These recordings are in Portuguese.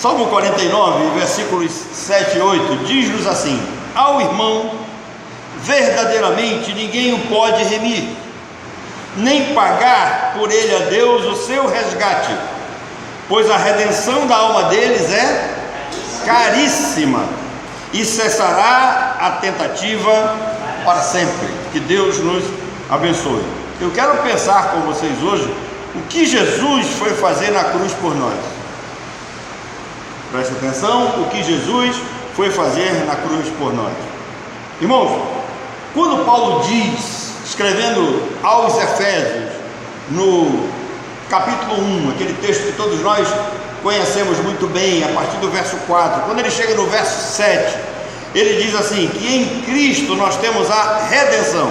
Salmo 49, versículos 7 e 8, diz-nos assim: ao irmão, verdadeiramente ninguém o pode remir, nem pagar por ele a Deus o seu resgate, pois a redenção da alma deles é caríssima, e cessará a tentativa para sempre. Que Deus nos abençoe. Eu quero pensar com vocês hoje o que Jesus foi fazer na cruz por nós. Preste atenção, o que Jesus foi fazer na cruz por nós. Irmãos, quando Paulo diz, escrevendo aos Efésios, no capítulo 1, aquele texto que todos nós conhecemos muito bem, a partir do verso 4, quando ele chega no verso 7, ele diz assim, que em Cristo nós temos a redenção.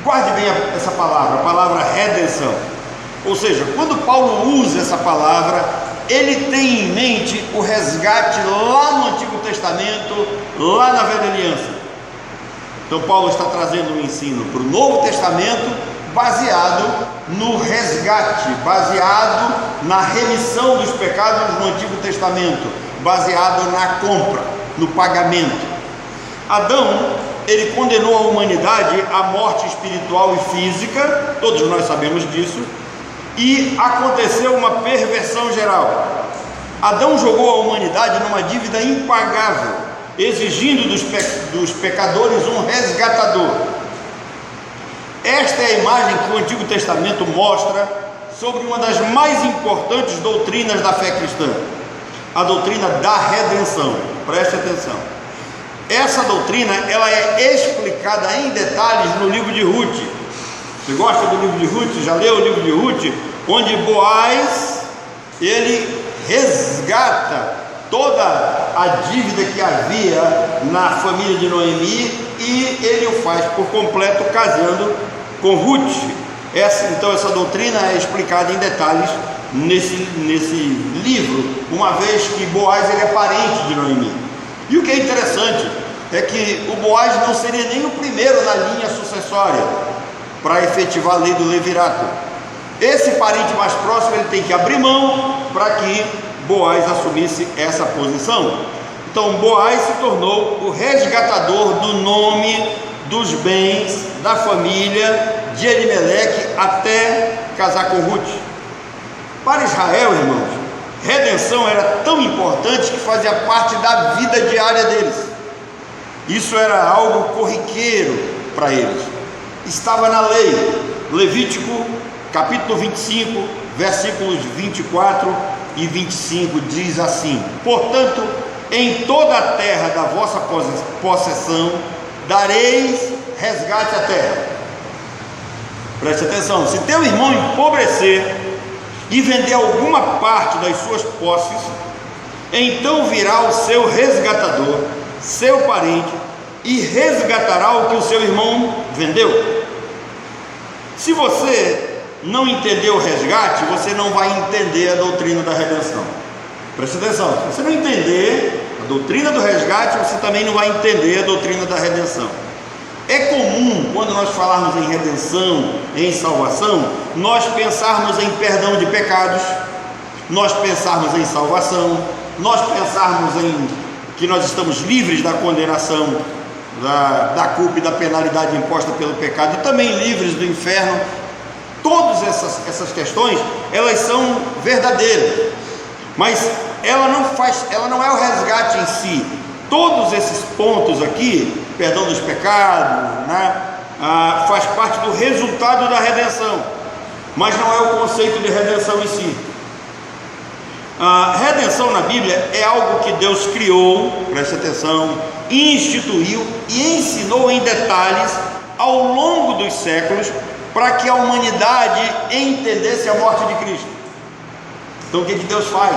Guarde bem essa palavra, a palavra redenção. Ou seja, quando Paulo usa essa palavra, ele tem em mente o resgate lá no Antigo Testamento, lá na Velha Aliança. Então Paulo está trazendo um ensino para o Novo Testamento, baseado no resgate, baseado na remissão dos pecados no Antigo Testamento, baseado na compra, no pagamento. Adão, ele condenou a humanidade à morte espiritual e física, todos nós sabemos disso, e aconteceu uma perversão geral. Adão jogou a humanidade numa dívida impagável, exigindo dos pecadores um resgatador. Esta é a imagem que o Antigo Testamento mostra sobre uma das mais importantes doutrinas da fé cristã, a doutrina da redenção. Preste atenção. Essa doutrina, ela é explicada em detalhes no livro de Ruth. Você gosta do livro de Ruth? Já leu o livro de Ruth? Onde Boaz, ele resgata toda a dívida que havia na família de Noemi, e ele o faz por completo casando com Ruth. Então essa doutrina é explicada em detalhes nesse livro, uma vez que Boaz, ele é parente de Noemi. E o que é interessante é que o Boaz não seria nem o primeiro na linha sucessória para efetivar a lei do levirato. Esse parente mais próximo, ele tem que abrir mão para que Boaz assumisse essa posição. Então Boaz se tornou o resgatador do nome, dos bens, da família de Elimeleque, até casar com Ruth. Para Israel, irmãos, redenção era tão importante que fazia parte da vida diária deles. Isso era algo corriqueiro para eles. Estava na lei. Levítico capítulo 25, versículos 24 e 25 diz assim: portanto, em toda a terra da vossa possessão dareis resgate à terra. Preste atenção, se teu irmão empobrecer e vender alguma parte das suas posses, então virá o seu resgatador, seu parente, e resgatará o que o seu irmão vendeu. Se você não entender o resgate, você não vai entender a doutrina da redenção. Preste atenção, se você não entender a doutrina do resgate, você também não vai entender a doutrina da redenção. É comum, quando nós falarmos em redenção, em salvação, nós pensarmos em perdão de pecados, nós pensarmos em salvação, nós pensarmos em que nós estamos livres da condenação, da culpa e da penalidade imposta pelo pecado, e também livres do inferno. Todas essas questões, elas são verdadeiras, mas ela não é o resgate em si. Todos esses pontos aqui, perdão dos pecados, faz parte do resultado da redenção, mas não é o conceito de redenção em si. A redenção na Bíblia é algo que Deus criou, preste atenção, instituiu e ensinou em detalhes ao longo dos séculos, para que a humanidade entendesse a morte de Cristo. Então o que Deus faz?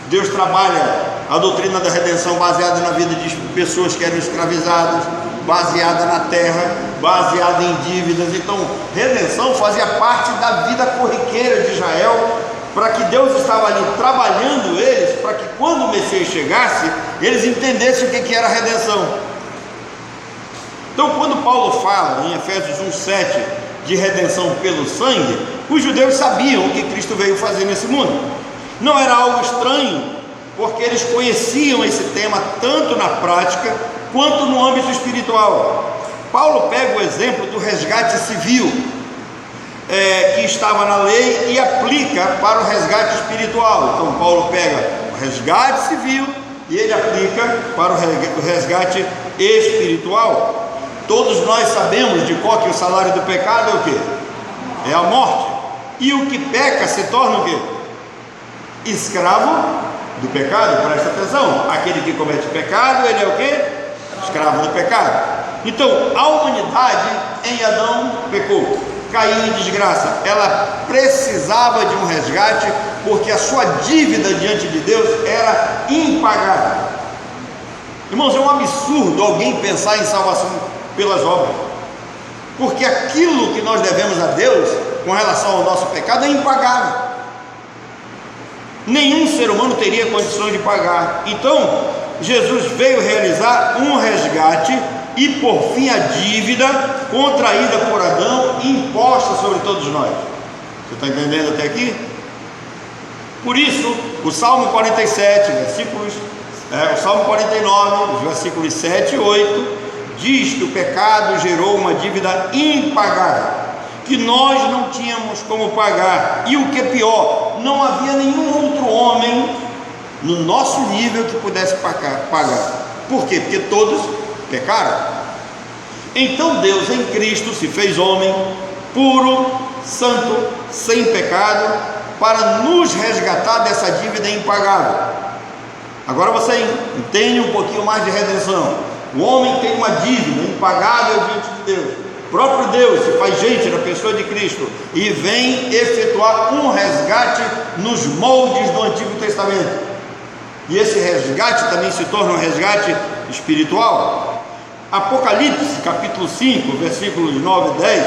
Deus trabalha a doutrina da redenção baseada na vida de pessoas que eram escravizadas, baseada na terra, baseada em dívidas. Então redenção fazia parte da vida corriqueira de Israel, para que Deus estava ali trabalhando eles, para que quando o Messias chegasse, eles entendessem o que era redenção. Então quando Paulo fala em Efésios 1:7 de redenção pelo sangue, os judeus sabiam o que Cristo veio fazer nesse mundo. Não era algo estranho porque eles conheciam esse tema tanto na prática quanto no âmbito espiritual. Paulo pega o exemplo do resgate civil, que estava na lei, e aplica para o resgate espiritual. Então Paulo pega o resgate civil e ele aplica para o resgate espiritual. Todos nós sabemos de qual que o salário do pecado é o quê? É a morte. E o que peca se torna o quê? Escravo do pecado. Presta atenção, aquele que comete pecado, ele é o quê? Escravo do pecado. Então a humanidade em Adão pecou, caiu em desgraça. Ela precisava de um resgate, porque a sua dívida diante de Deus era impagável. Irmãos, é um absurdo alguém pensar em salvação pelas obras, porque aquilo que nós devemos a Deus com relação ao nosso pecado é impagável. Nenhum ser humano teria condições de pagar. Então Jesus veio realizar um resgate e por fim a dívida contraída por Adão imposta sobre todos nós. Você está entendendo até aqui? Por isso o Salmo 47, o Salmo 49, os versículos 7 e 8 diz que o pecado gerou uma dívida impagável, que nós não tínhamos como pagar, e o que é pior, não havia nenhum outro homem no nosso nível que pudesse pagar. Por quê? Porque todos pecaram. Então Deus em Cristo se fez homem, puro, santo, sem pecado, para nos resgatar dessa dívida impagável. Agora você entende um pouquinho mais de redenção. O homem tem uma dívida impagável diante de Deus. O próprio Deus se faz gente na pessoa de Cristo e vem efetuar um resgate nos moldes do Antigo Testamento. E esse resgate também se torna um resgate espiritual. Apocalipse capítulo 5, versículos 9 e 10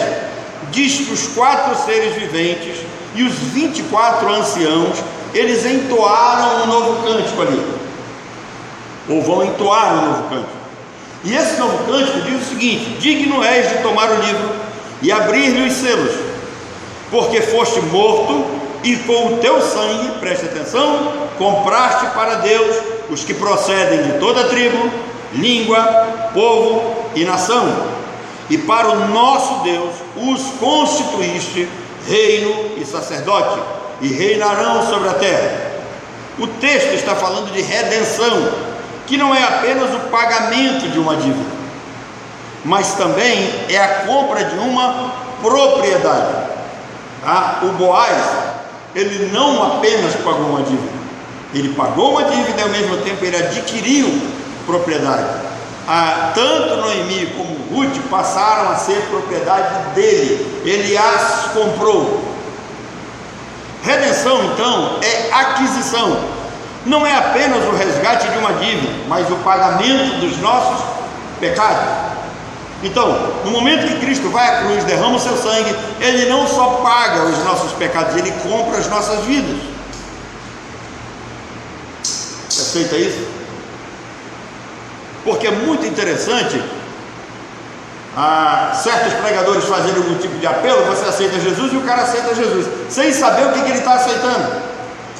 diz que os 4 seres viventes e os 24 anciãos, eles entoaram um novo cântico ali, ou vão entoar um novo cântico. E esse novo cântico diz o seguinte: digno és de tomar o livro e abrir-lhe os selos, porque foste morto e com o teu sangue, preste atenção, compraste para Deus os que procedem de toda tribo, língua, povo e nação, e para o nosso Deus os constituíste reino e sacerdote, e reinarão sobre a terra. O texto está falando de redenção, que não é apenas o pagamento de uma dívida, mas também é a compra de uma propriedade. O Boaz, ele não apenas pagou uma dívida, ele pagou uma dívida e ao mesmo tempo ele adquiriu propriedade. Tanto Noemi como Ruth passaram a ser propriedade dele, ele as comprou. Redenção então é aquisição. Não é apenas o resgate de uma dívida, mas o pagamento dos nossos pecados. Então, no momento que Cristo vai à cruz, derrama o seu sangue, ele não só paga os nossos pecados, ele compra as nossas vidas. Você aceita isso? Porque é muito interessante certos pregadores fazerem algum tipo de apelo: você aceita Jesus, e o cara aceita Jesus sem saber o que ele está aceitando.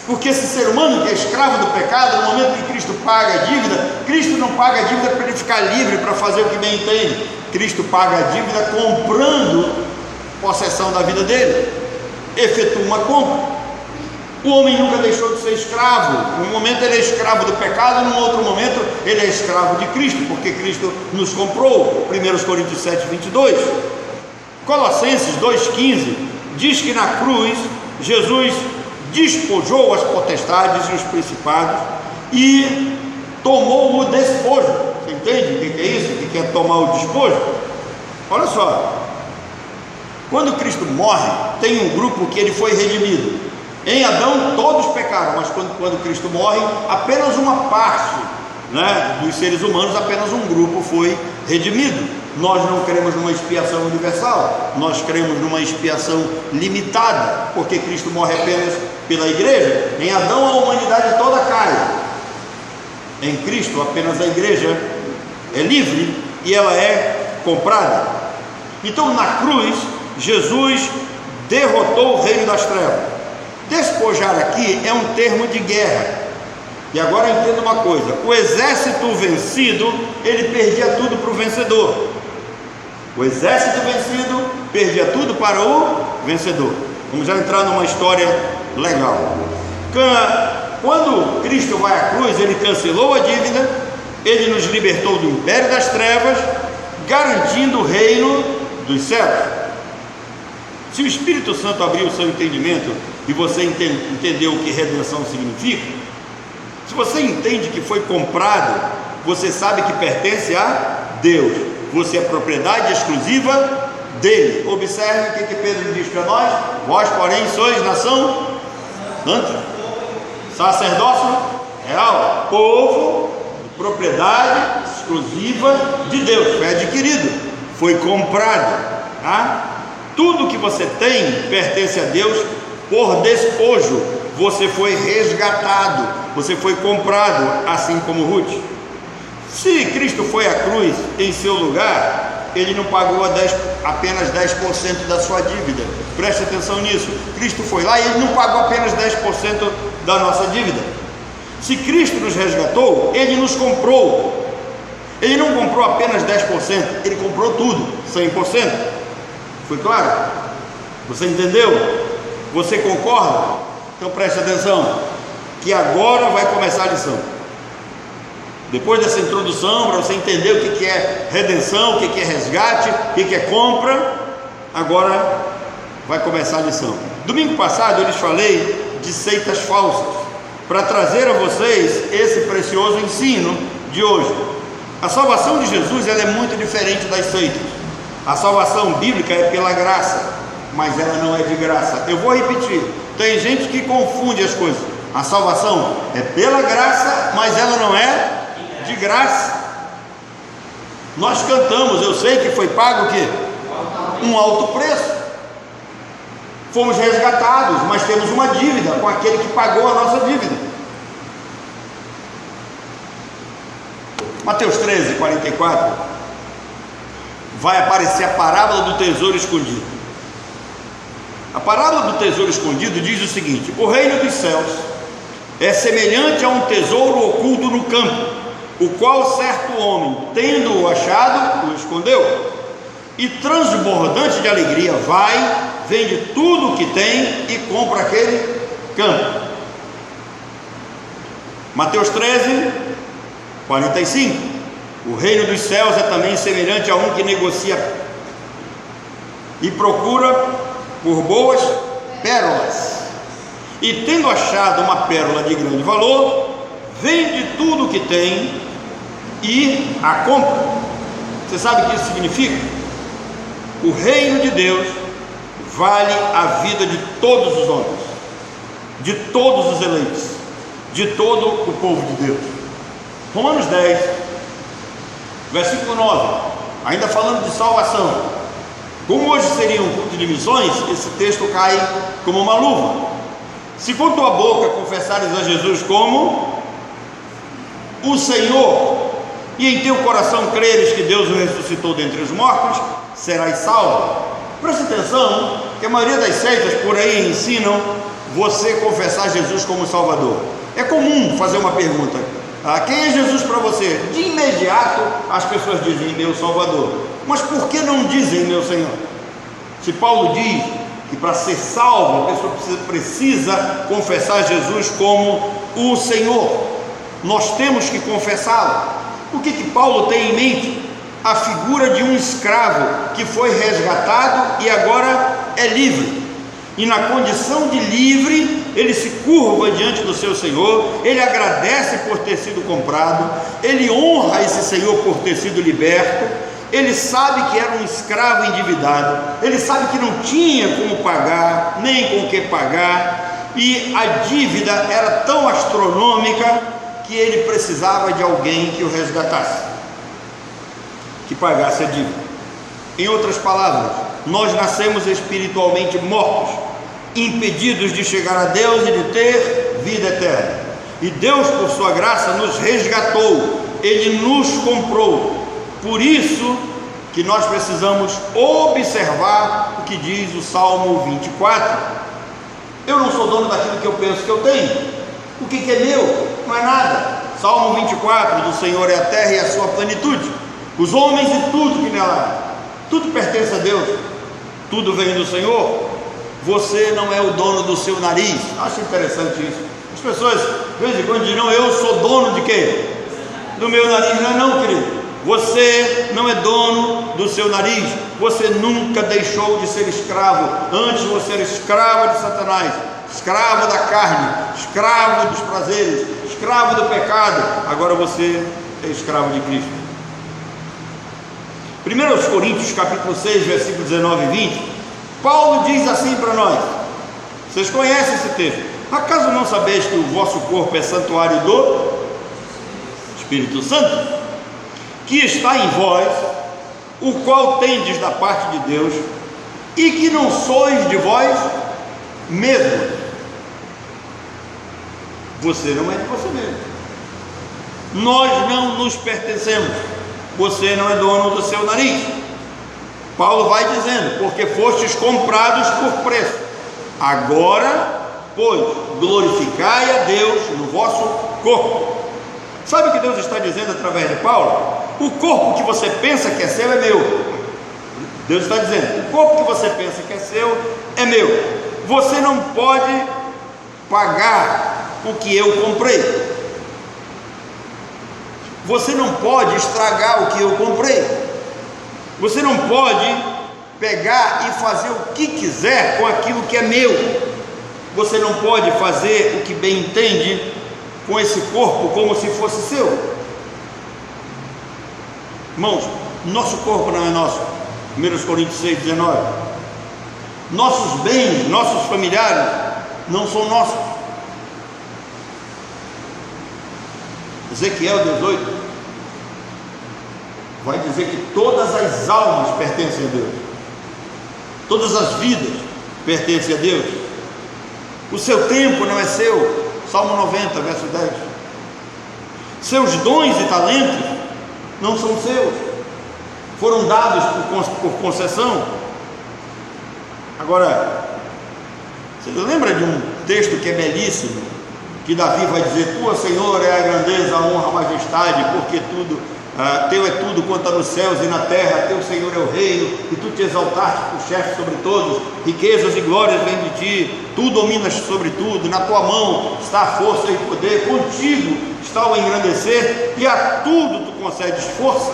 Porque esse ser humano que é escravo do pecado, no momento que Cristo paga a dívida, Cristo não paga a dívida para ele ficar livre para fazer o que bem entende. Cristo paga a dívida comprando possessão da vida dele, efetua uma compra. O homem nunca deixou de ser escravo. Num momento ele é escravo do pecado, num outro momento ele é escravo de Cristo, porque Cristo nos comprou. 1 Coríntios 7, 22. Colossenses 2,15 diz que na cruz Jesus despojou as potestades e os principados e tomou o despojo. Você entende o que é isso? O que é tomar o despojo? Olha só, quando Cristo morre, tem um grupo que ele foi redimido. Em Adão todos pecaram, mas quando Cristo morre, apenas uma parte, dos seres humanos, apenas um grupo foi redimido. Nós não cremos numa expiação universal, nós cremos numa expiação limitada, porque Cristo morre apenas pela igreja. Em Adão a humanidade toda cai, em Cristo apenas a igreja é livre e ela é comprada. Então na cruz Jesus derrotou o reino das trevas. Despojar aqui é um termo de guerra. E agora entenda uma coisa: o exército vencido, ele perdia tudo para o vencedor. O exército vencido perdia tudo para o vencedor. Vamos já entrar numa história legal. Quando Cristo vai à cruz, ele cancelou a dívida, ele nos libertou do império das trevas, garantindo o reino dos céus. Se o Espírito Santo abrir o seu entendimento e você entendeu o que redenção significa, se você entende que foi comprado, você sabe que pertence a Deus, você é propriedade exclusiva dele. Observe o que Pedro diz para nós: vós porém sois nação santa, sacerdócio real, povo, propriedade exclusiva de Deus, foi adquirido, foi comprado, tá? Tudo que você tem pertence a Deus por despojo. Você foi resgatado, você foi comprado, assim como Ruth. Se Cristo foi à cruz em seu lugar, ele não pagou apenas 10% da sua dívida. Preste atenção nisso. Cristo foi lá e ele não pagou apenas 10% da nossa dívida. Se Cristo nos resgatou, ele nos comprou. Ele não comprou apenas 10%, ele comprou tudo, 100%. Foi claro? Você entendeu? Você concorda? Então preste atenção, que agora vai começar a lição. Depois dessa introdução, para você entender o que é redenção, o que é resgate, o que é compra, agora vai começar a lição. Domingo passado eu lhes falei de seitas falsas, para trazer a vocês esse precioso ensino de hoje. A salvação de Jesus, ela é muito diferente das seitas. A salvação bíblica é pela graça, mas ela não é de graça. Eu vou repetir, tem gente que confunde as coisas. A salvação é pela graça, mas ela não é de graça. Nós cantamos, eu sei que foi pago o quê? Um alto preço. Fomos resgatados, mas temos uma dívida com aquele que pagou a nossa dívida. Mateus 13, 44, vai aparecer a parábola do tesouro escondido. A parábola do tesouro escondido diz o seguinte: o reino dos céus é semelhante a um tesouro oculto no campo, o qual certo homem, tendo-o achado, o escondeu, e transbordante de alegria vai, vende tudo o que tem e compra aquele campo. Mateus 13, 45, o reino dos céus é também semelhante a um que negocia e procura por boas pérolas, e tendo achado uma pérola de grande valor, vende tudo o que tem e a compra. Você sabe o que isso significa? O reino de Deus vale a vida de todos os homens, de todos os eleitos, de todo o povo de Deus. Romanos 10, versículo 9, ainda falando de salvação. Como hoje seria um culto de missões, esse texto cai como uma luva. Se com tua boca confessares a Jesus como o Senhor, e em teu coração creres que Deus o ressuscitou dentre os mortos, serás salvo. Preste atenção que a maioria das seitas por aí ensinam você confessar Jesus como Salvador. É comum fazer uma pergunta: quem é Jesus para você? De imediato as pessoas dizem meu Salvador. Mas por que não dizem meu Senhor? Se Paulo diz que para ser salvo a pessoa precisa confessar Jesus como o Senhor, nós temos que confessá-lo. O que Paulo tem em mente? A figura de um escravo que foi resgatado e agora é livre, e na condição de livre ele se curva diante do seu Senhor, ele agradece por ter sido comprado, ele honra esse Senhor por ter sido liberto, ele sabe que era um escravo endividado, ele sabe que não tinha como pagar, nem com que pagar, e a dívida era tão astronômica que ele precisava de alguém que o resgatasse, que pagasse a dívida. Em outras palavras, nós nascemos espiritualmente mortos, impedidos de chegar a Deus e de ter vida eterna, e Deus por sua graça nos resgatou, ele nos comprou. Por isso que nós precisamos observar o que diz o Salmo 24. Eu não sou dono daquilo que eu penso que eu tenho, O que é meu? Não é nada. Salmo 24, do Senhor é a terra e a sua plenitude, os homens e tudo que nela há. Tudo pertence a Deus, tudo vem do Senhor. Você não é o dono do seu nariz. Acho interessante isso. As pessoas, de vez em quando, dirão: eu sou dono de quê? Do meu nariz. Não, querido. Você não é dono do seu nariz. Você nunca deixou de ser escravo. Antes você era escravo de Satanás, escravo da carne, escravo dos prazeres, escravo do pecado. Agora você é escravo de Cristo. 1 Coríntios capítulo 6, versículo 19 e 20, Paulo diz assim para nós. Vocês conhecem esse texto: acaso não sabeis que o vosso corpo é santuário do Espírito Santo, que está em vós, o qual tendes da parte de Deus, e que não sois de vós mesmo? Você não é de você mesmo. Nós não nos pertencemos. Você não é dono do seu nariz. Paulo vai dizendo: porque fostes comprados por preço. Agora, pois, glorificai a Deus no vosso corpo. Sabe o que Deus está dizendo através de Paulo? O corpo que você pensa que é seu é meu. Deus está dizendo: o corpo que você pensa que é seu é meu. Você não pode pagar o que eu comprei. Você não pode estragar o que eu comprei. Você não pode pegar e fazer o que quiser com aquilo que é meu. Você não pode fazer o que bem entende com esse corpo como se fosse seu. Irmãos, nosso corpo não é nosso. 1 Coríntios 6, 19. Nossos bens, nossos familiares não são nossos. Ezequiel 18 vai dizer que todas as almas pertencem a Deus, todas as vidas pertencem a Deus. O seu tempo não é seu. Salmo 90, verso 10. Seus dons e talentos não são seus, foram dados por concessão. Agora, você lembra de um texto que é belíssimo, que Davi vai dizer: tua, Senhor, é a grandeza, a honra, a majestade, porque teu é tudo quanto há nos céus e na terra, teu, Senhor, é o reino, e tu te exaltaste por chefe sobre todos, riquezas e glórias vêm de ti, tu dominas sobre tudo, na tua mão está a força e poder, contigo está o engrandecer, e a tudo tu concedes força.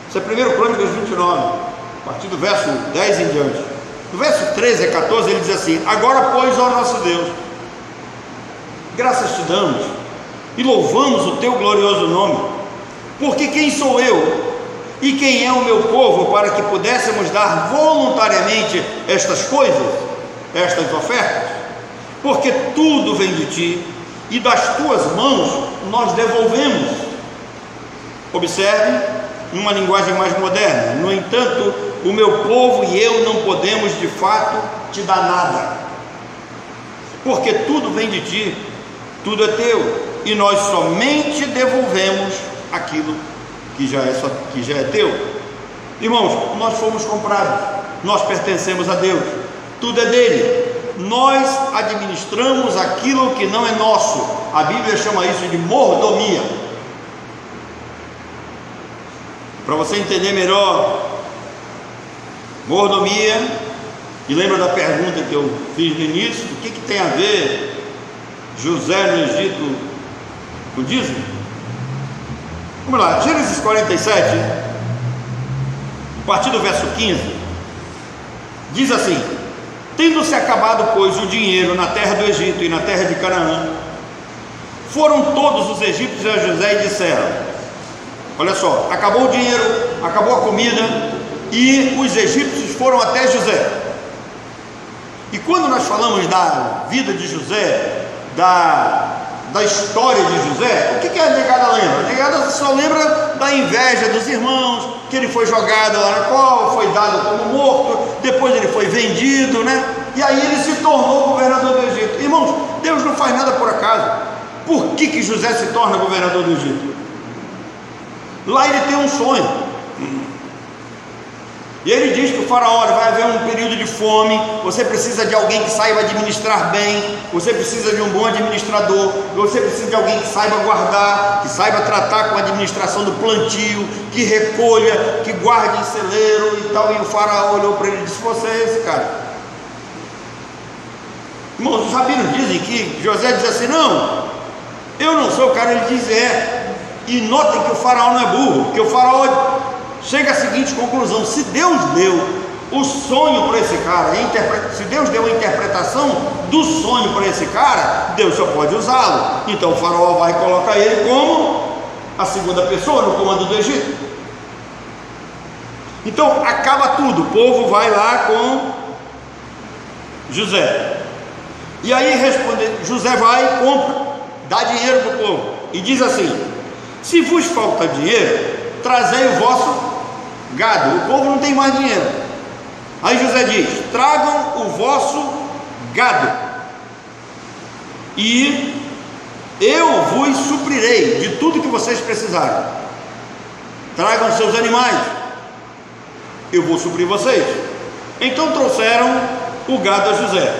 Isso é 1 Crônicas 29, a partir do verso 10 em diante. No verso 13 a 14 ele diz assim: agora, pois, ó nosso Deus, graças te damos e louvamos o teu glorioso nome, porque quem sou eu e quem é o meu povo para que pudéssemos dar voluntariamente estas coisas, estas ofertas? Porque tudo vem de ti e das tuas mãos nós devolvemos. Observe, numa linguagem mais moderna: no entanto, o meu povo e eu não podemos de fato te dar nada, porque tudo vem de ti, tudo é teu, e nós somente devolvemos aquilo que já é teu. Irmãos, nós fomos comprados, nós pertencemos a Deus, tudo é dele. Nós administramos aquilo que não é nosso. A Bíblia chama isso de mordomia. Para você entender melhor, mordomia, e lembra da pergunta que eu fiz no início: o que tem a ver José no Egito com o dízimo? Vamos lá, Gênesis 47, a partir do verso 15, diz assim: tendo-se acabado, pois, o dinheiro na terra do Egito e na terra de Canaã, foram todos os egípcios a José e disseram: olha só, acabou o dinheiro, acabou a comida, e os egípcios foram até José. E quando nós falamos da vida de José, da história de José, o que a negada lembra? A negada só lembra da inveja dos irmãos, que ele foi jogado lá na cova, foi dado como morto, depois ele foi vendido, né? E aí ele se tornou governador do Egito. Irmãos, Deus não faz nada por acaso. Por que José se torna governador do Egito? Lá ele tem um sonho. E ele diz que o faraó, vai haver um período de fome, você precisa de alguém que saiba administrar bem, você precisa de um bom administrador, você precisa de alguém que saiba guardar, que saiba tratar com a administração do plantio, que recolha, que guarde em celeiro e tal. E o faraó olhou para ele e disse: você é esse cara. Irmãos, os rabinos dizem que José diz assim: não, eu não sou o cara. Ele diz: é. E notem que o faraó não é burro, porque o faraó chega à seguinte conclusão: se Deus deu o sonho para esse cara, se Deus deu a interpretação do sonho para esse cara, Deus só pode usá-lo. Então o faraó vai colocar ele como a segunda pessoa no comando do Egito. Então acaba tudo, o povo vai lá com José, e aí José vai, compra, dá dinheiro para o povo e diz assim: se vos falta dinheiro, trazei o vosso gado. O povo não tem mais dinheiro. Aí José diz: tragam o vosso gado e eu vos suprirei de tudo que vocês precisarem. Tragam seus animais, eu vou suprir vocês. Então trouxeram o gado a José,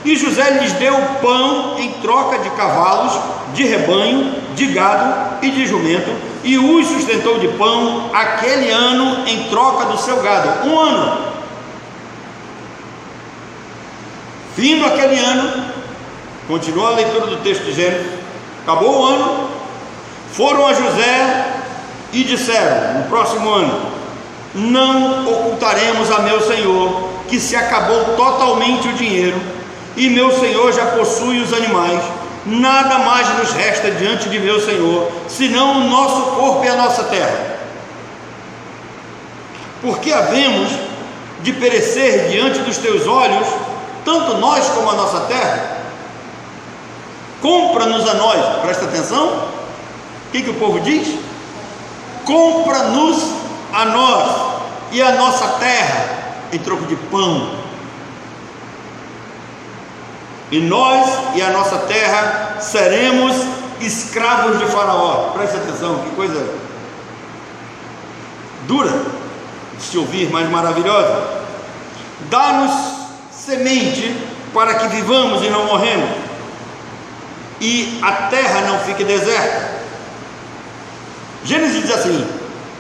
e José lhes deu pão em troca de cavalos, de rebanho, de gado e de jumento, e os sustentou de pão aquele ano em troca do seu gado. Um ano. Vindo aquele ano, continua a leitura do texto de Gênesis, acabou o ano, foram a José e disseram: no próximo ano não ocultaremos a meu senhor que se acabou totalmente o dinheiro, e meu senhor já possui os animais. Nada mais nos resta diante de meu senhor, senão o nosso corpo e a nossa terra. Porque havemos de perecer diante dos teus olhos, tanto nós como a nossa terra? Compra-nos a nós. Presta atenção, o que o povo diz? Compra-nos a nós e a nossa terra em troco de pão. E nós e a nossa terra seremos escravos de Faraó. Preste atenção, que coisa dura de se ouvir, mas maravilhosa. Dá-nos semente para que vivamos e não morremos, e a terra não fique deserta. Gênesis diz assim: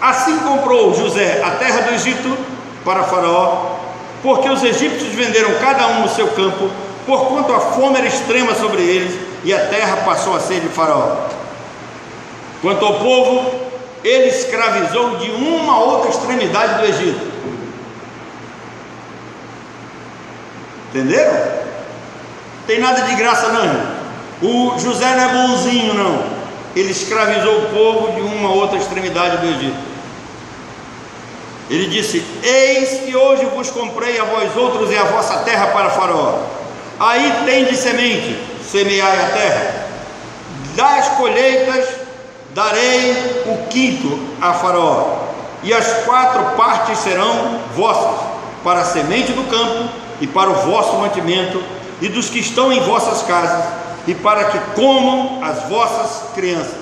assim comprou José a terra do Egito para Faraó, porque os egípcios venderam cada um no seu campo, porquanto a fome era extrema sobre eles, e a terra passou a ser de Faraó. Quanto ao povo, ele escravizou de uma a outra extremidade do Egito. Entenderam? Tem nada de graça não, irmão. O José não é bonzinho não. Ele escravizou o povo de uma a outra extremidade do Egito. Ele disse: eis que hoje vos comprei a vós outros e a vossa terra para Faraó. Aí tem de semente, semeai a terra. Das colheitas darei o quinto a Faraó, e as 4 partes serão vossas, para a semente do campo e para o vosso mantimento, e dos que estão em vossas casas, e para que comam as vossas crianças.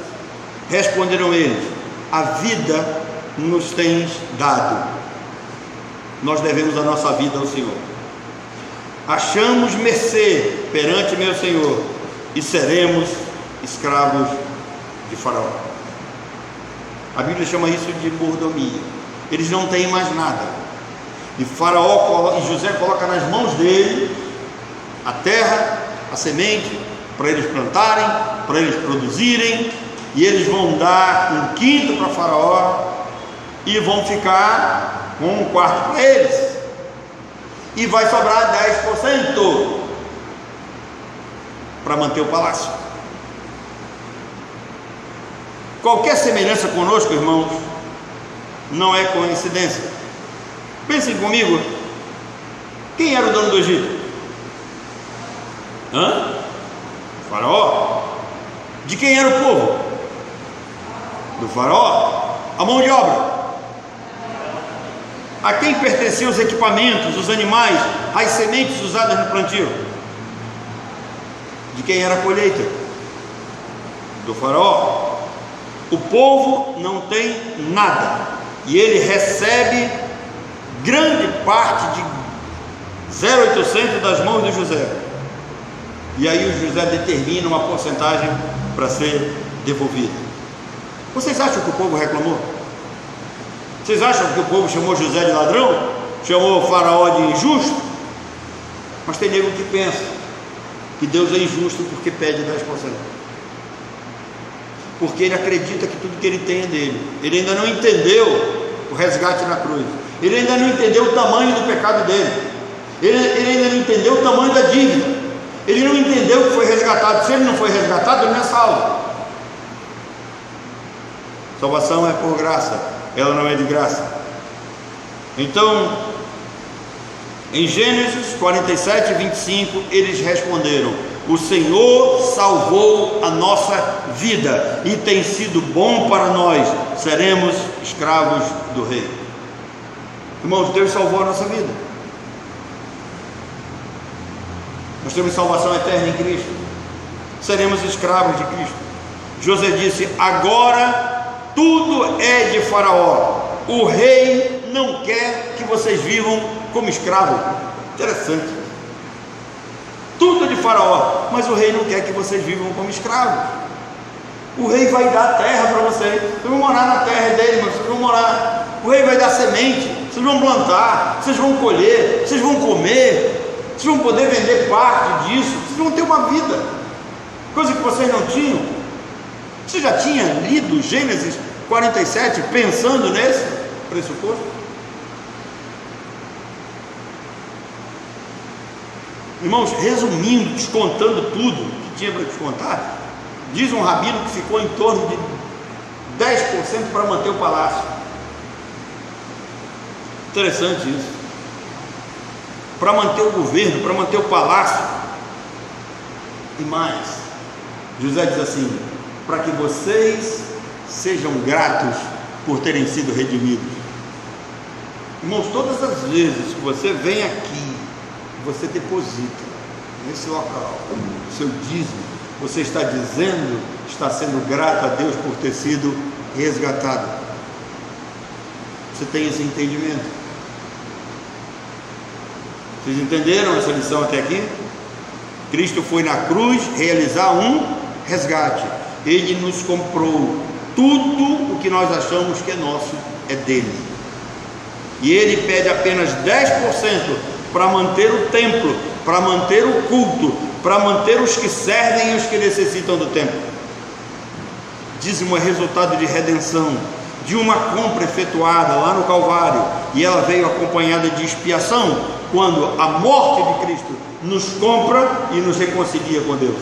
Responderam eles: a vida nos tens dado, nós devemos a nossa vida ao Senhor. Achamos mercê perante meu Senhor, e seremos escravos de Faraó. A Bíblia chama isso de mordomia. Eles não têm mais nada, e Faraó e José coloca nas mãos dele a terra, a semente, para eles plantarem, para eles produzirem, e eles vão dar um quinto para Faraó, e vão ficar com um quarto para eles, e vai sobrar 10% para manter o palácio. Qualquer semelhança conosco, irmãos, não é coincidência. Pensem comigo, quem era o dono do Egito? Faraó. De quem era o povo? Do Faraó. A mão de obra, a quem pertenciam os equipamentos, os animais, as sementes usadas no plantio? De quem era a colheita? Do Faraó. O povo não tem nada, e ele recebe grande parte de 0,800 das mãos de José. E aí o José determina uma porcentagem para ser devolvida. Vocês acham que o povo reclamou? Vocês acham que o povo chamou José de ladrão? Chamou o faraó de injusto? Mas tem nego que pensa que Deus é injusto porque pede 10%. Porque ele acredita que tudo que ele tem é dele. Ele ainda não entendeu o resgate na cruz. Ele ainda não entendeu o tamanho do pecado dele. Ele ainda não entendeu o tamanho da dívida. Ele não entendeu que foi resgatado. Se ele não foi resgatado, ele não é salvo. Salvação é por graça, ela não é de graça. Então, em Gênesis 47, 25, eles responderam: o Senhor salvou a nossa vida e tem sido bom para nós, seremos escravos do rei. Irmãos, Deus salvou a nossa vida. Nós temos salvação eterna em Cristo, seremos escravos de Cristo. José disse: agora tudo é de Faraó, o rei não quer que vocês vivam como escravos. Interessante. Tudo é de Faraó, mas o rei não quer que vocês vivam como escravos. O rei vai dar a terra para vocês. Vocês vão morar na terra dele, mas vocês vão morar. O rei vai dar semente, vocês vão plantar, vocês vão colher, vocês vão comer, vocês vão poder vender parte disso, vocês vão ter uma vida, coisa que vocês não tinham. Você já tinha lido Gênesis 47 pensando nesse pressuposto? Irmãos, resumindo, descontando tudo que tinha para descontar, diz um rabino que ficou em torno de 10% para manter o palácio. Interessante isso. Para manter o governo, para manter o palácio. E mais, José diz assim: para que vocês sejam gratos por terem sido redimidos. Irmãos, todas as vezes que você vem aqui, você deposita nesse local o seu dízimo, você está dizendo, está sendo grato a Deus por ter sido resgatado. Você tem esse entendimento? Vocês entenderam essa lição até aqui? Cristo foi na cruz realizar um resgate. Ele nos comprou. Tudo o que nós achamos que é nosso é dele. E ele pede apenas 10% para manter o templo, para manter o culto, para manter os que servem e os que necessitam do templo. Dízimo é resultado de redenção, de uma compra efetuada lá no Calvário, e ela veio acompanhada de expiação, quando a morte de Cristo nos compra e nos reconcilia com Deus.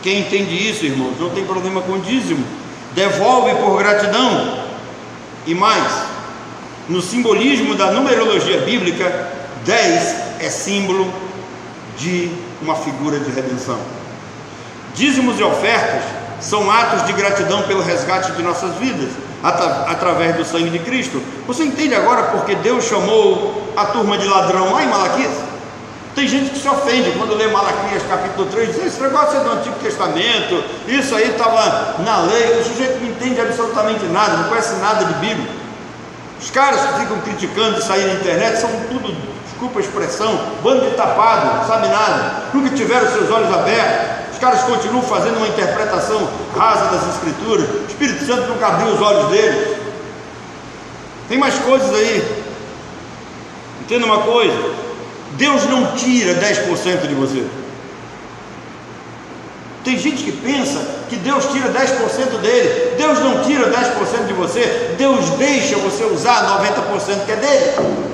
Quem entende isso, irmãos, não tem problema com dízimo, devolve por gratidão. E mais, no simbolismo da numerologia bíblica, 10 é símbolo de uma figura de redenção. Dízimos e ofertas são atos de gratidão pelo resgate de nossas vidas, através do sangue de Cristo. Você entende agora porque Deus chamou a turma de ladrão lá em Malaquias? Tem gente que se ofende quando lê Malaquias capítulo 3, diz: esse negócio é do Antigo Testamento, isso aí estava na lei. O sujeito não entende absolutamente nada, não conhece nada de Bíblia. Os caras que ficam criticando isso aí na internet são tudo, desculpa a expressão, bando de tapado, não sabe nada, nunca tiveram seus olhos abertos. Os caras continuam fazendo uma interpretação rasa das Escrituras. O Espírito Santo nunca abriu os olhos deles. Tem mais coisas aí. Entenda uma coisa: Deus não tira 10% de você. Tem gente que pensa que Deus tira 10% dele. Deus não tira 10% de você. Deus deixa você usar 90% que é dele.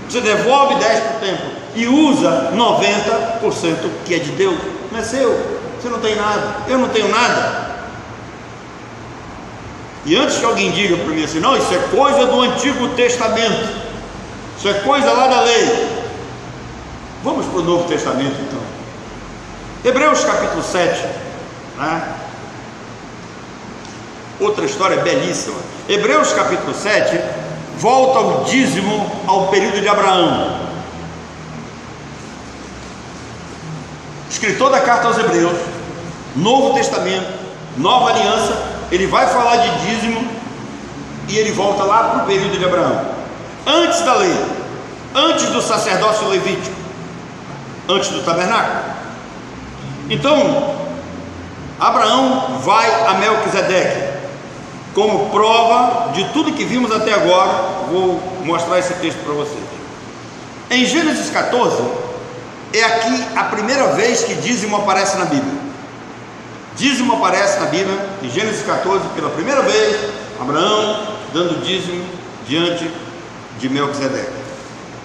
Você devolve 10% para o templo e usa 90% que é de Deus. Não é seu. Você não tem nada. Eu não tenho nada. E antes que alguém diga para mim assim: não, isso é coisa do Antigo Testamento, isso é coisa lá da lei. Vamos para o Novo Testamento então. Hebreus capítulo 7, né? Outra história belíssima. Hebreus capítulo 7 volta o dízimo ao período de Abraão. O escritor da carta aos Hebreus, Novo Testamento, Nova Aliança, ele vai falar de dízimo e ele volta lá para o período de Abraão, antes da lei, antes do sacerdócio levítico, antes do tabernáculo. Então Abraão vai a Melquisedeque como prova de tudo que vimos até agora. Vou mostrar esse texto para vocês. Em Gênesis 14, é aqui a primeira vez que dízimo aparece na Bíblia. Dízimo aparece na Bíblia, em Gênesis 14, pela primeira vez, Abraão dando dízimo diante de Melquisedeque.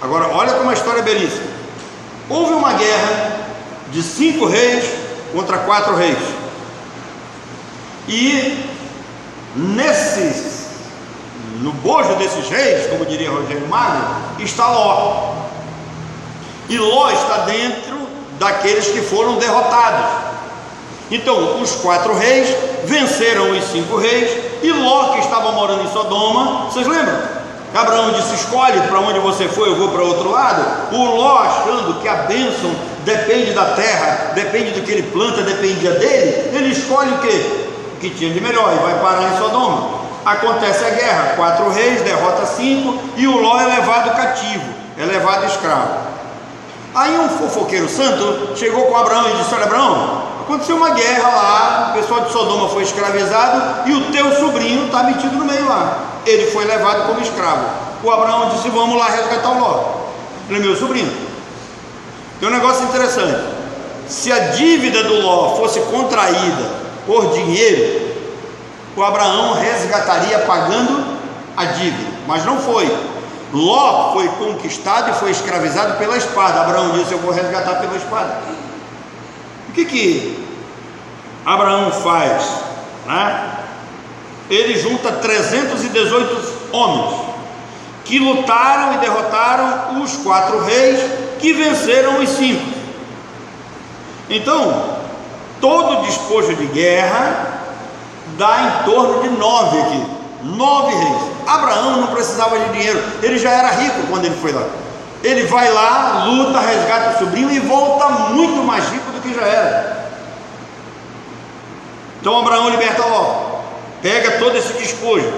Agora, olha como a história é belíssima. Houve uma guerra de 5 reis contra 4 reis. E no bojo desses reis, como diria Rogério Magno, está Ló. E Ló está dentro daqueles que foram derrotados. Então os 4 reis venceram os 5 reis, e Ló, que estava morando em Sodoma, vocês lembram? Abraão disse: escolhe para onde você for, eu vou para outro lado. O Ló, achando que a bênção depende da terra, depende do que ele planta, dependia dele, ele escolhe o quê? O que tinha de melhor, e vai parar em Sodoma. Acontece a guerra, 4 reis, derrota 5, e o Ló é levado cativo, é levado escravo. Aí um fofoqueiro santo chegou com Abraão e disse: olha, Abraão, aconteceu uma guerra lá, o pessoal de Sodoma foi escravizado, e o teu sobrinho está metido no meio lá. Ele foi levado como escravo. O Abraão disse: vamos lá resgatar o Ló. Ele é meu sobrinho. Tem um negócio interessante: se a dívida do Ló fosse contraída por dinheiro, o Abraão resgataria pagando a dívida, mas não foi. Ló foi conquistado e foi escravizado pela espada. Abraão disse: eu vou resgatar pela espada. O que Abraão faz, né? Ele junta 318 homens que lutaram e derrotaram os 4 reis que venceram os 5. Então todo despojo de guerra dá em torno de 9 aqui, 9 reis. Abraão não precisava de dinheiro, ele já era rico quando ele foi lá. Ele vai lá, luta, resgata o sobrinho e volta muito mais rico do que já era. Então Abraão liberta Ló, pega todo esse despojo.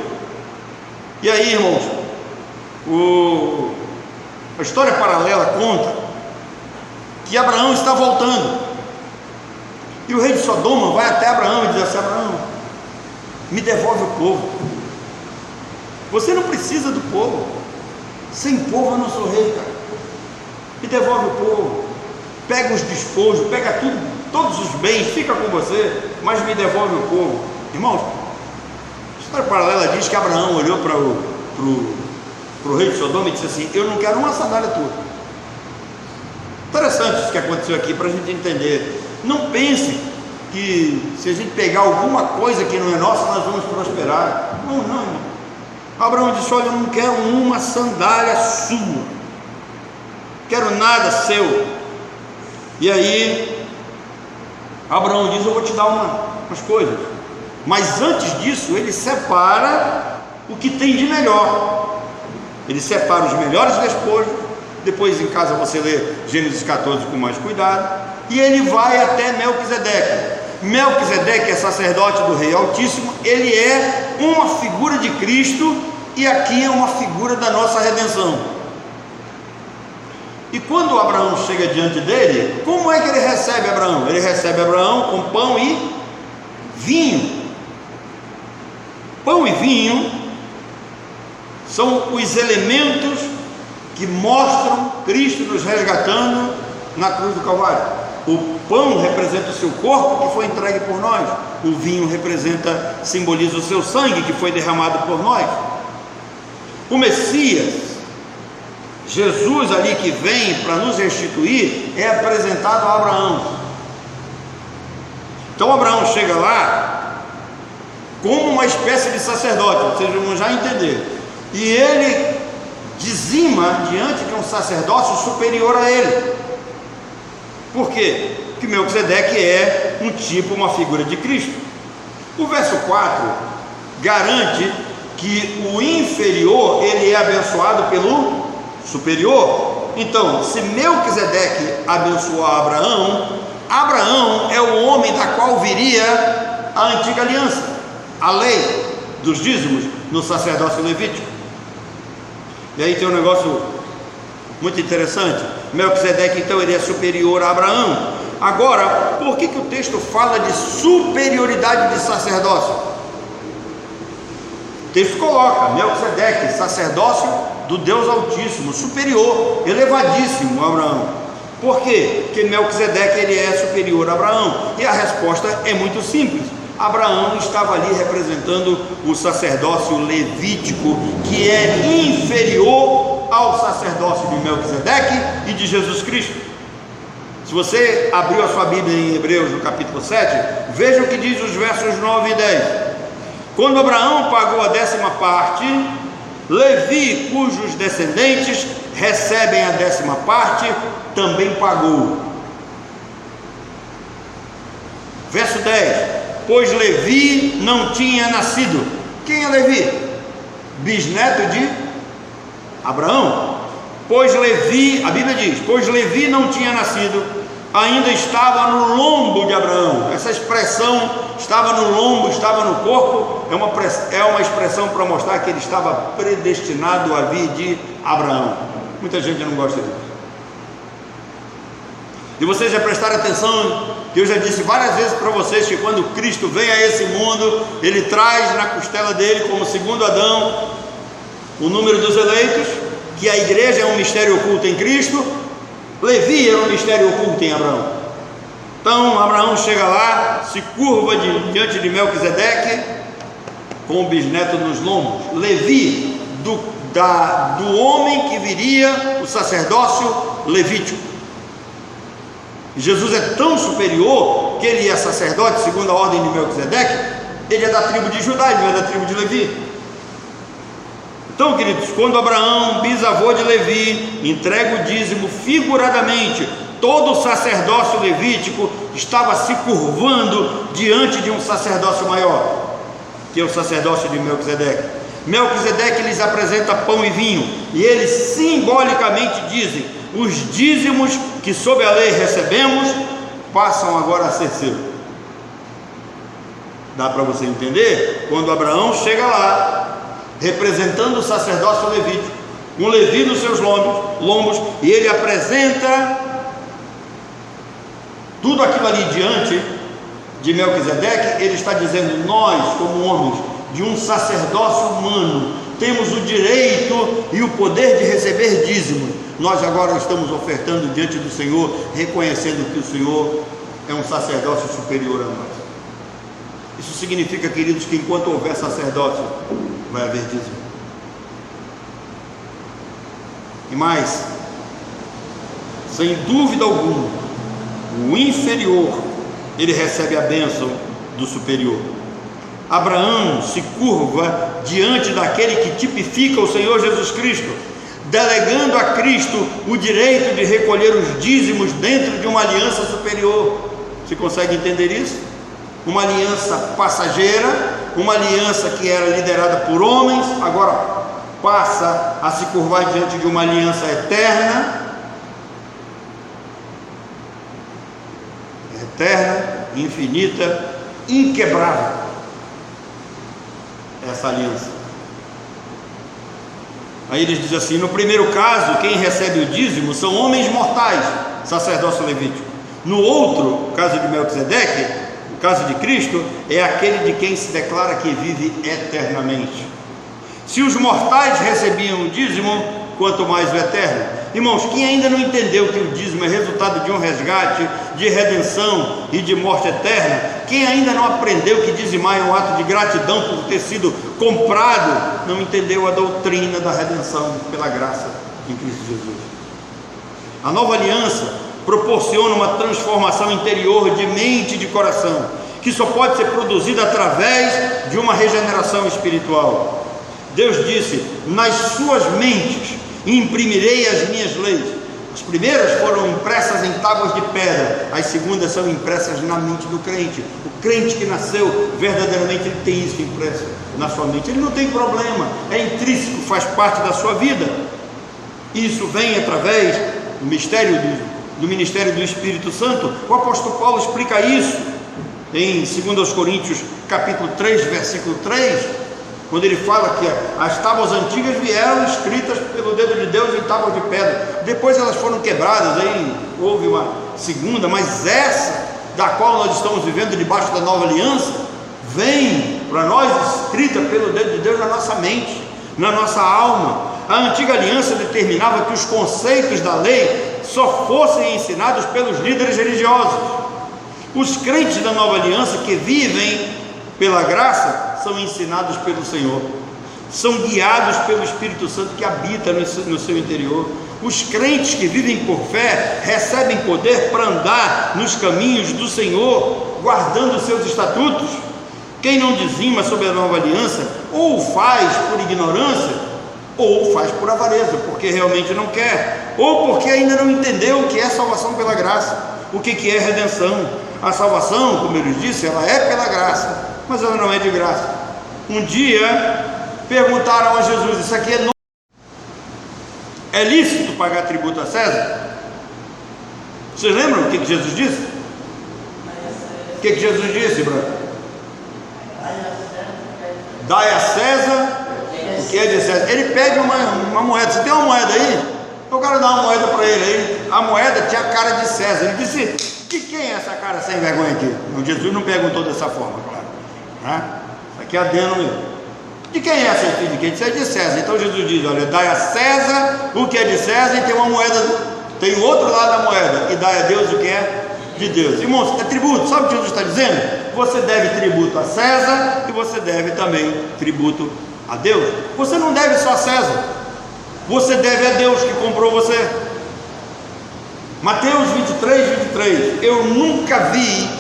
E aí, irmãos, a história paralela conta que Abraão está voltando, e o rei de Sodoma vai até Abraão e diz assim: Abraão, me devolve o povo. Você não precisa do povo. Sem povo eu não sou rei, cara. Me devolve o povo. Pega os despojos, pega tudo, todos os bens, fica com você, mas me devolve o povo. Irmãos, a história paralela diz que Abraão olhou para o rei de Sodoma e disse assim: eu não quero uma sandália tua. Interessante isso que aconteceu aqui, para a gente entender. Não pense que se a gente pegar alguma coisa que não é nossa, nós vamos prosperar. Não, não, irmão. Abraão disse: olha, eu não quero uma sandália sua, quero nada seu. E aí Abraão diz: eu vou te dar umas coisas, mas antes disso ele separa o que tem de melhor. Ele separa os melhores despojos. Depois em casa você lê Gênesis 14 com mais cuidado. E ele vai até Melquisedeque. Melquisedeque é sacerdote do Rei Altíssimo. Ele é uma figura de Cristo, e aqui é uma figura da nossa redenção. E quando Abraão chega diante dele, como é que ele recebe Abraão? Ele recebe Abraão com pão e vinho. Pão e vinho são os elementos que mostram Cristo nos resgatando na cruz do Calvário. O pão representa o seu corpo, que foi entregue por nós. O vinho simboliza o seu sangue, que foi derramado por nós. O Messias, Jesus ali que vem para nos restituir, é apresentado a Abraão. Então Abraão chega lá como uma espécie de sacerdote, vocês vão já entender. E ele dizima diante de um sacerdócio superior a ele. Por quê? Porque Melquisedeque é um tipo, uma figura de Cristo. O verso 4 garante que o inferior, ele é abençoado pelo superior. Então, se Melquisedeque abençoou Abraão, Abraão é o homem da qual viria a antiga aliança, a lei. dos dízimos no sacerdócio levítico. E aí tem um negócio muito interessante. Melquisedeque então ele é superior a Abraão. Agora, por que o texto fala de superioridade de sacerdócio? O texto coloca Melquisedeque, sacerdócio do Deus Altíssimo, superior, elevadíssimo a Abraão. Por quê? Porque Melquisedeque ele é superior a Abraão. E a resposta é muito simples. Abraão estava ali representando o sacerdócio levítico, que é inferior ao sacerdócio de Melquisedeque e de Jesus Cristo. Se você abriu a sua Bíblia em Hebreus no capítulo 7, veja o que diz os versos 9 e 10. Quando Abraão pagou a 10ª parte, Levi, cujos descendentes recebem a 10ª parte, também pagou. Verso 10. Pois Levi não tinha nascido. Quem é Levi? Bisneto de Abraão. Pois Levi, a Bíblia diz, pois Levi não tinha nascido, ainda estava no lombo de Abraão. Essa expressão, estava no lombo, estava no corpo, é uma expressão para mostrar que ele estava predestinado a vir de Abraão. Muita gente não gosta disso. E vocês já prestaram atenção que eu já disse várias vezes para vocês que quando Cristo vem a esse mundo, ele traz na costela dele, como segundo Adão, o número dos eleitos, que a igreja é um mistério oculto em Cristo. Levi era um mistério oculto em Abraão. Então Abraão chega lá, se curva diante de Melquisedeque, com o bisneto nos lombos. Levi, do homem que viria o sacerdócio levítico. Jesus é tão superior que ele é sacerdote segundo a ordem de Melquisedeque. Ele é da tribo de Judá, ele não é da tribo de Levi. Então, queridos, quando Abraão, bisavô de Levi, entrega o dízimo figuradamente, todo o sacerdócio levítico estava se curvando diante de um sacerdócio maior, que é o sacerdócio de Melquisedeque. Melquisedeque lhes apresenta pão e vinho, e eles simbolicamente dizem: os dízimos que sob a lei recebemos passam agora a ser seus. Dá para você entender? Quando Abraão chega lá, representando o sacerdócio levítico, um Levi nos seus lombos, e ele apresenta tudo aquilo ali diante de Melquisedeque. Ele está dizendo: nós, como homens de um sacerdócio humano, temos o direito e o poder de receber dízimos. Nós agora estamos ofertando diante do Senhor, reconhecendo que o Senhor é um sacerdócio superior a nós. Isso significa, queridos, que enquanto houver sacerdócio, vai haver dízimo. E mais, sem dúvida alguma, o inferior, ele recebe a bênção do superior. Abraão se curva diante daquele que tipifica o Senhor Jesus Cristo, delegando a Cristo o direito de recolher os dízimos dentro de uma aliança superior. Você consegue entender isso? Uma aliança passageira, uma aliança que era liderada por homens, agora passa a se curvar diante de uma aliança eterna, infinita, inquebrável. Essa aliança. Aí eles dizem assim: no primeiro caso, quem recebe o dízimo são homens mortais, sacerdócio levítico. No outro, caso de Melquisedeque, o caso de Cristo, é aquele de quem se declara que vive eternamente. Se os mortais recebiam o dízimo, quanto mais o eterno. Irmãos, quem ainda não entendeu que o dízimo é resultado de um resgate, de redenção e de morte eterna, quem ainda não aprendeu que dizimar é um ato de gratidão por ter sido comprado, não entendeu a doutrina da redenção pela graça em Cristo Jesus. A nova aliança proporciona uma transformação interior de mente e de coração, que só pode ser produzida através de uma regeneração espiritual. Deus disse: nas suas mentes imprimirei as minhas leis. As primeiras foram impressas em tábuas de pedra, as segundas são impressas na mente do crente. O crente que nasceu, verdadeiramente ele tem isso impresso na sua mente. Ele não tem problema, é intrínseco, faz parte da sua vida. Isso vem através do ministério do Espírito Santo. O apóstolo Paulo explica isso em 2 Coríntios capítulo 3, versículo 3. quando ele fala que as tábuas antigas vieram escritas pelo dedo de Deus em tábuas de pedra, depois elas foram quebradas, aí houve uma segunda, mas essa da qual nós estamos vivendo debaixo da nova aliança, vem para nós escrita pelo dedo de Deus na nossa mente, na nossa alma. A antiga aliança determinava que os conceitos da lei só fossem ensinados pelos líderes religiosos. Os crentes da nova aliança que vivem pela graça são ensinados pelo Senhor, são guiados pelo Espírito Santo que habita no seu interior. Os crentes que vivem por fé recebem poder para andar nos caminhos do Senhor, guardando os seus estatutos. Quem não dizima sobre a nova aliança, ou faz por ignorância, ou faz por avareza, porque realmente não quer, ou porque ainda não entendeu o que é salvação pela graça, o que é redenção. A salvação, como eu lhes disse, ela é pela graça, mas ela não é de graça. Um dia perguntaram a Jesus: isso aqui é lícito pagar tributo a César? Vocês lembram o que Jesus disse? O que Jesus disse, Branco? Dai a César o que é de César. Ele pede uma moeda. Você tem uma moeda aí? Eu quero dar uma moeda para ele aí. A moeda tinha a cara de César. Ele disse: de quem é essa cara sem vergonha aqui? Jesus não perguntou dessa forma, claro, né? Isso aqui é adendo meu. De quem é essa filho? De quem? Isso é de César. Então Jesus diz: olha, dai a César o que é de César, e tem uma moeda, tem o outro lado da moeda, e dai a Deus o que é de Deus. Irmãos, é tributo. Sabe o que Jesus está dizendo? Você deve tributo a César e você deve também tributo a Deus. Você não deve só a César, você deve a Deus que comprou você. Mateus 23. Eu nunca vi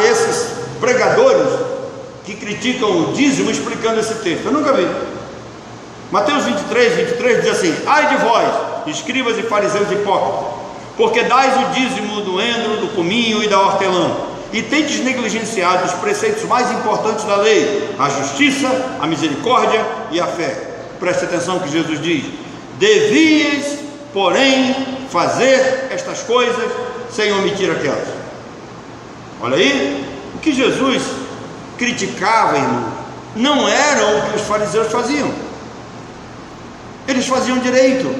esses pregadores que criticam o dízimo explicando esse texto. Eu nunca vi. Mateus 23 diz assim: ai de vós, escribas e fariseus hipócritas, porque dais o dízimo do endro, do cominho e da hortelã, e tendes negligenciado os preceitos mais importantes da lei: a justiça, a misericórdia e a fé. Preste atenção que Jesus diz: devias, porém, fazer estas coisas sem omitir aquelas. Olha aí, o que Jesus criticava, irmão, não era o que os fariseus faziam. Eles faziam direito.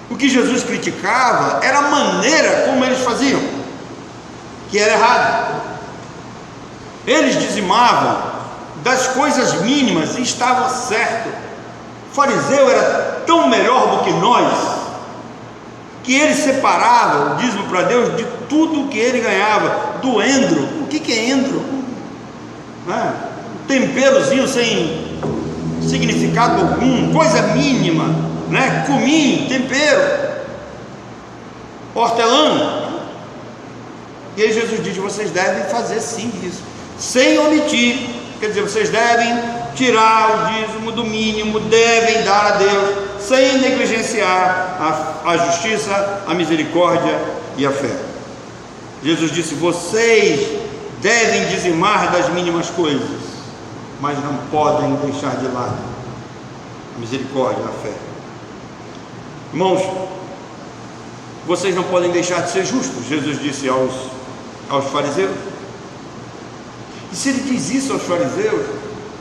O que Jesus criticava era a maneira como eles faziam, que era errado. Eles dizimavam das coisas mínimas e estava certo. O fariseu era tão melhor do que nós, que ele separava o dízimo para Deus de tudo o que ele ganhava, do endro. O que é endro? Um temperozinho sem significado algum, coisa mínima, né? Cominho, tempero, hortelã. E aí Jesus diz: vocês devem fazer sim isso, sem omitir. Quer dizer, vocês devem tirar o dízimo do mínimo, devem dar a Deus, sem negligenciar a justiça, a misericórdia e a fé. Jesus disse: vocês devem dizimar das mínimas coisas, mas não podem deixar de lado a misericórdia e a fé. Irmãos, vocês não podem deixar de ser justos, Jesus disse aos fariseus. E se ele diz isso aos fariseus,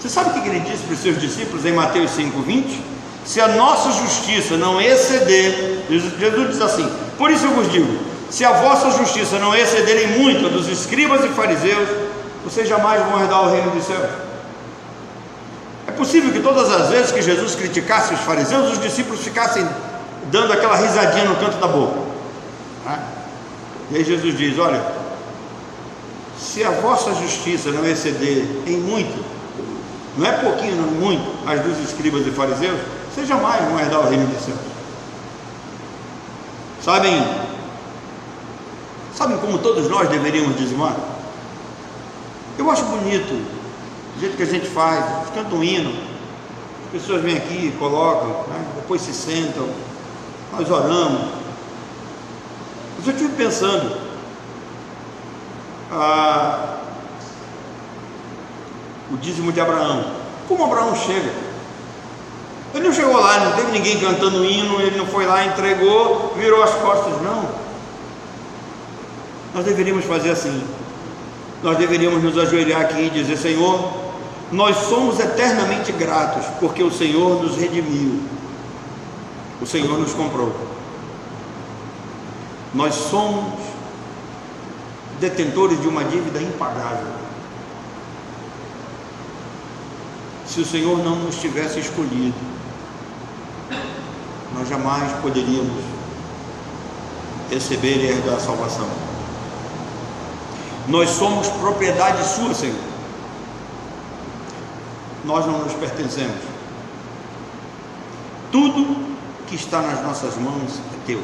você sabe o que ele disse para os seus discípulos em Mateus 5:20? Se a nossa justiça não exceder, Jesus diz assim: por isso eu vos digo, se a vossa justiça não exceder em muito a dos escribas e fariseus, vocês jamais vão herdar o reino dos céus. É possível que todas as vezes que Jesus criticasse os fariseus, os discípulos ficassem dando aquela risadinha no canto da boca, né? E aí Jesus diz: olha, se a vossa justiça não exceder em muito, não é pouquinho, não, muito, as dos escribas e fariseus, vocês jamais vão herdar o reino dos céus. Sabem como todos nós deveríamos dizimar? Eu acho bonito o jeito que a gente faz. Canta um hino, as pessoas vêm aqui, colocam, né? Depois se sentam, nós oramos. Mas eu estive pensando, o dízimo de Abraão. Como Abraão chega? Ele não chegou lá, não teve ninguém cantando hino, ele não foi lá, entregou, virou as costas, não. Nós deveríamos fazer assim. Nós deveríamos nos ajoelhar aqui e dizer: Senhor, Nós somos eternamente gratos, porque o Senhor nos redimiu, o Senhor nos comprou. Nós somos detentores de uma dívida impagável. Se o Senhor não nos tivesse escolhido, nós jamais poderíamos receber e herdar a salvação. Nós somos propriedade sua, Senhor. Nós não nos pertencemos. Tudo que está nas nossas mãos é teu.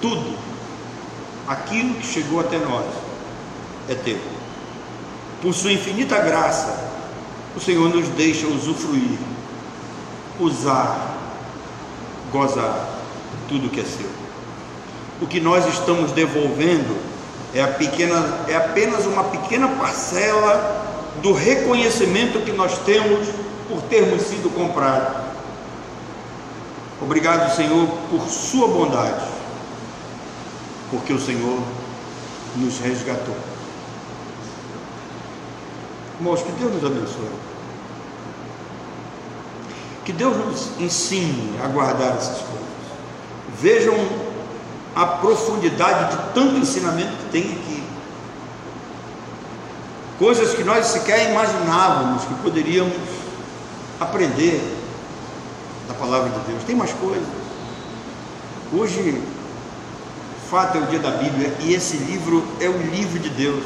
Tudo, aquilo que chegou até nós, é teu. Por sua infinita graça, o Senhor nos deixa usufruir, usar, gozar tudo que é seu. O que nós estamos devolvendo é apenas uma pequena parcela do reconhecimento que nós temos por termos sido comprados. Obrigado, Senhor, por sua bondade, porque o Senhor nos resgatou. Irmãos, que Deus nos abençoe. Que Deus nos ensine a guardar essas coisas. Vejam a profundidade de tanto ensinamento que tem aqui. Coisas que nós sequer imaginávamos que poderíamos aprender da palavra de Deus. Tem mais coisas. Hoje, fato, é o dia da Bíblia, e esse livro é o livro de Deus,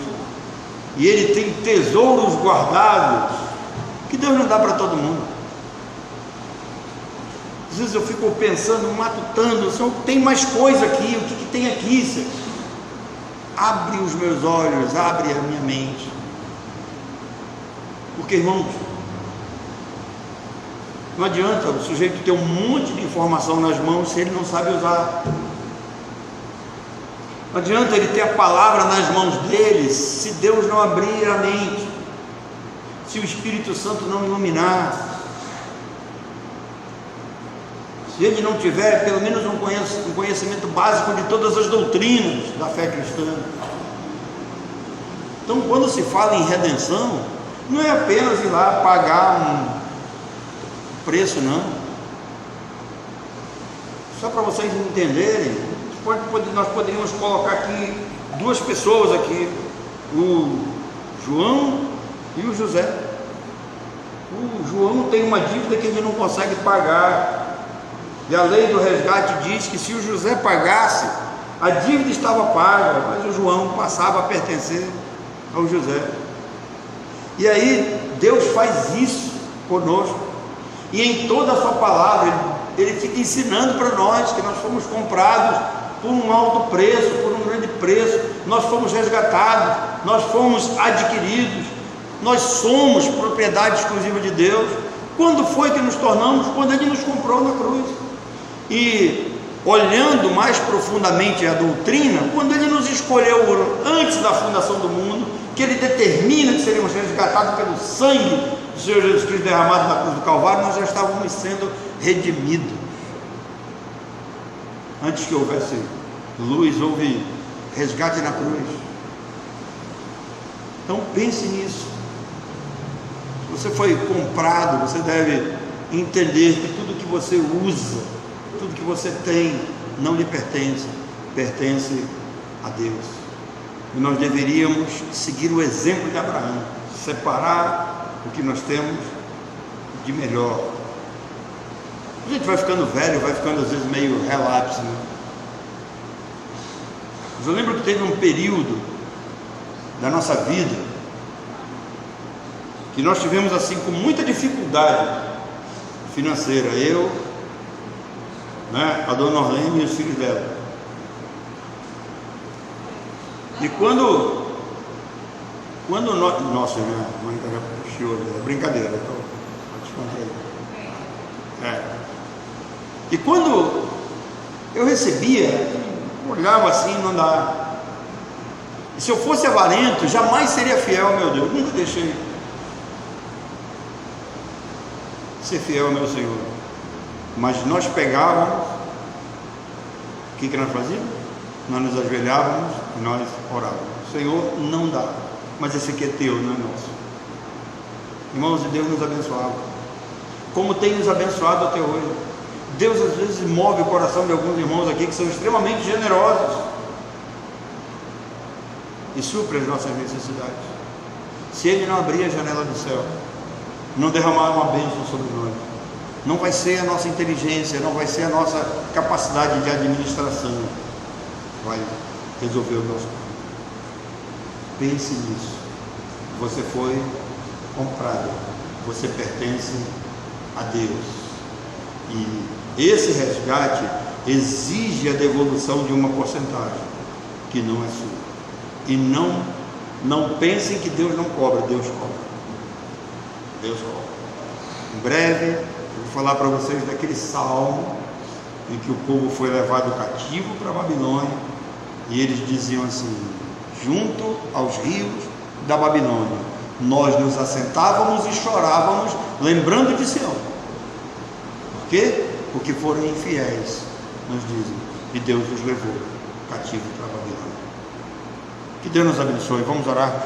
e ele tem tesouros guardados que Deus não dá para todo mundo. Às vezes eu fico pensando, matutando, Senhor, tem mais coisa aqui, o que tem aqui, Senhor? Abre os meus olhos, abre a minha mente, porque, irmãos, não adianta o sujeito ter um monte de informação nas mãos se ele não sabe usar. Não adianta ele ter a palavra nas mãos dele se Deus não abrir a mente, se o Espírito Santo não iluminar, se ele não tiver pelo menos um conhecimento básico de todas as doutrinas da fé cristã. Então, quando se fala em redenção, não é apenas ir lá pagar um preço, não. Só para vocês entenderem, nós poderíamos colocar aqui duas pessoas aqui, o João e o José. O João tem uma dívida que ele não consegue pagar, e a lei do resgate diz que se o José pagasse, a dívida estava paga, mas o João passava a pertencer ao José. E aí Deus faz isso conosco, e em toda a sua palavra ele fica ensinando para nós que nós fomos comprados por um alto preço, por um grande preço, nós fomos resgatados, nós fomos adquiridos, nós somos propriedade exclusiva de Deus. Quando foi que nos tornamos? Quando Ele nos comprou na cruz. E olhando mais profundamente a doutrina, quando Ele nos escolheu antes da fundação do mundo, que Ele determina que seríamos resgatados pelo sangue do Senhor Jesus Cristo derramado na cruz do Calvário, nós já estávamos sendo redimidos. Antes que houvesse luz, houve resgate na cruz. Então pense nisso. Se você foi comprado, você deve entender que tudo que você usa, tudo que você tem, não lhe pertence, pertence a Deus. E nós deveríamos seguir o exemplo de Abraão, separar o que nós temos de melhor. A gente vai ficando velho, vai ficando às vezes meio relapso, né? Mas eu lembro que teve um período da nossa vida que nós tivemos assim com muita dificuldade financeira, eu, né, a dona Orlene e os filhos dela. E quando nós, nossa, minha mãe já puxou, é brincadeira, estou descontraído. E quando eu recebia, olhava assim, não dá. E se eu fosse avarento, jamais seria fiel, meu Deus, nunca deixei ser fiel ao meu Senhor. Mas nós pegávamos, o que nós fazíamos? Nós nos ajoelhávamos e nós orávamos. Senhor, não dá. mas esse aqui é teu, não é nosso. Irmãos, e Deus nos abençoava, como tem nos abençoado até hoje. Deus às vezes move o coração de alguns irmãos aqui que são extremamente generosos e supre as nossas necessidades. Se Ele não abrir a janela do céu, não derramar uma bênção sobre nós, não vai ser a nossa inteligência, não vai ser a nossa capacidade de administração que vai resolver o nosso problema. Pense nisso. Você foi comprado, você pertence a Deus, e esse resgate exige a devolução de uma porcentagem que não é sua. E não pensem que Deus não cobra. Deus cobra. Deus cobra. Em breve eu vou falar para vocês daquele salmo em que o povo foi levado cativo para a Babilônia, e eles diziam assim: junto aos rios da Babilônia nós nos assentávamos e chorávamos, lembrando de Sião. Por quê? Porque foram infiéis, nos dizem, e Deus os levou cativo para a Babilônia. Que Deus nos abençoe. Vamos orar.